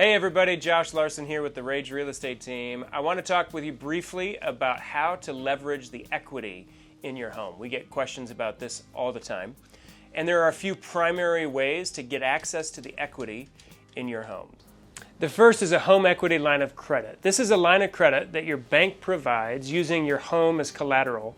Hey everybody, Josh Larson here with the Rage Real Estate team. I want to talk with you briefly about how to leverage the equity in your home. We get questions about this all the time. And there are a few primary ways to get access to the equity in your home. The first is a home equity line of credit. This is a line of credit that your bank provides using your home as collateral.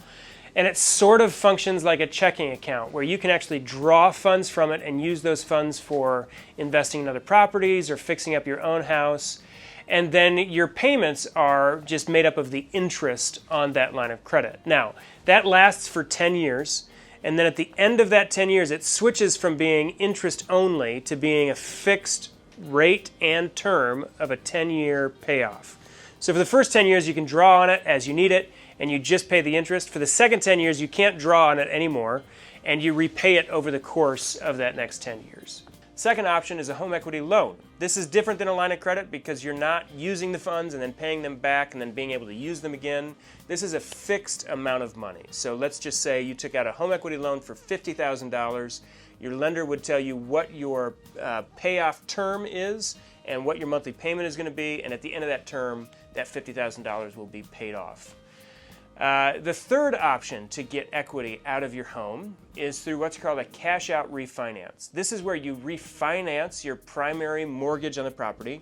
And it sort of functions like a checking account where you can actually draw funds from it and use those funds for investing in other properties or fixing up your own house. And then your payments are just made up of the interest on that line of credit. Now, that lasts for 10 years. And then at the end of that 10 years, it switches from being interest only to being a fixed rate and term of a 10-year payoff. So for the first 10 years, you can draw on it as you need it, and you just pay the interest. For the second 10 years, you can't draw on it anymore, and you repay it over the course of that next 10 years. Second option is a home equity loan. This is different than a line of credit because you're not using the funds and then paying them back and then being able to use them again. This is a fixed amount of money. So let's just say you took out a home equity loan for $50,000. Your lender would tell you what your payoff term is and what your monthly payment is going to be, and at the end of that term, that $50,000 will be paid off. The third option to get equity out of your home is through what's called a cash out refinance. This is where you refinance your primary mortgage on the property.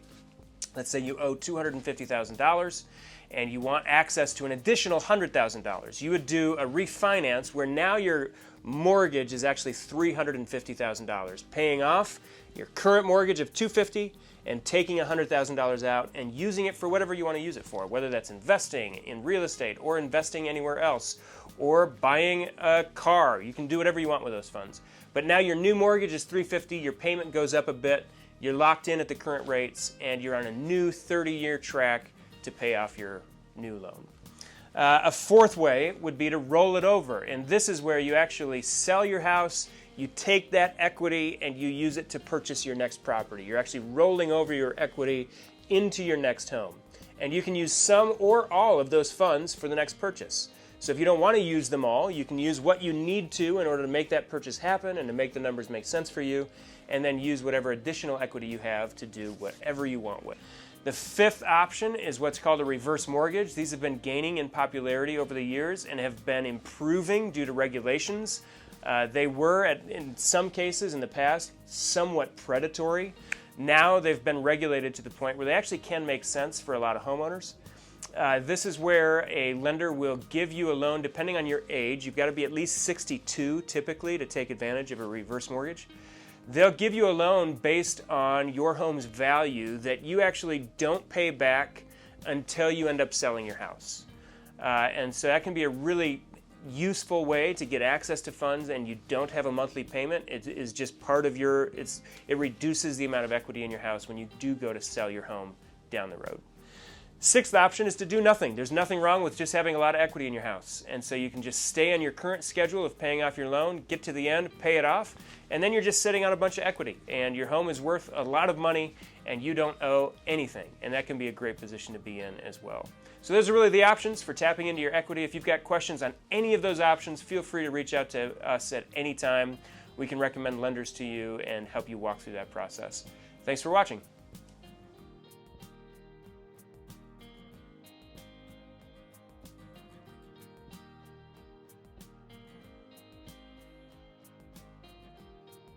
Let's say you owe $250,000 and you want access to an additional $100,000. You would do a refinance where now your mortgage is actually $350,000, paying off your current mortgage of $250,000 and taking $100,000 out and using it for whatever you want to use it for, whether that's investing in real estate or investing anywhere else or buying a car. You can do whatever you want with those funds. But now your new mortgage is $350,000, your payment goes up a bit, you're locked in at the current rates, and you're on a new 30-year track to pay off your new loan. A fourth way would be to roll it over, and this is where you actually sell your house, you take that equity and you use it to purchase your next property. You're actually rolling over your equity into your next home. And you can use some or all of those funds for the next purchase. So if you don't want to use them all, you can use what you need to in order to make that purchase happen and to make the numbers make sense for you, and then use whatever additional equity you have to do whatever you want with. The fifth option is what's called a reverse mortgage. These have been gaining in popularity over the years and have been improving due to regulations. They were, in some cases in the past, somewhat predatory. Now they've been regulated to the point where they actually can make sense for a lot of homeowners. This is where a lender will give you a loan depending on your age. You've got to be at least 62 typically to take advantage of a reverse mortgage. They'll give you a loan based on your home's value that you actually don't pay back until you end up selling your house. And so that can be a really useful way to get access to funds and you don't have a monthly payment. It is just part of it reduces the amount of equity in your house when you do go to sell your home down the road. Sixth option is to do nothing. There's nothing wrong with just having a lot of equity in your house. And so you can just stay on your current schedule of paying off your loan, get to the end, pay it off, and then you're just sitting on a bunch of equity. And your home is worth a lot of money and you don't owe anything. And that can be a great position to be in as well. So those are really the options for tapping into your equity. If you've got questions on any of those options, feel free to reach out to us at any time. We can recommend lenders to you and help you walk through that process. Thanks for watching.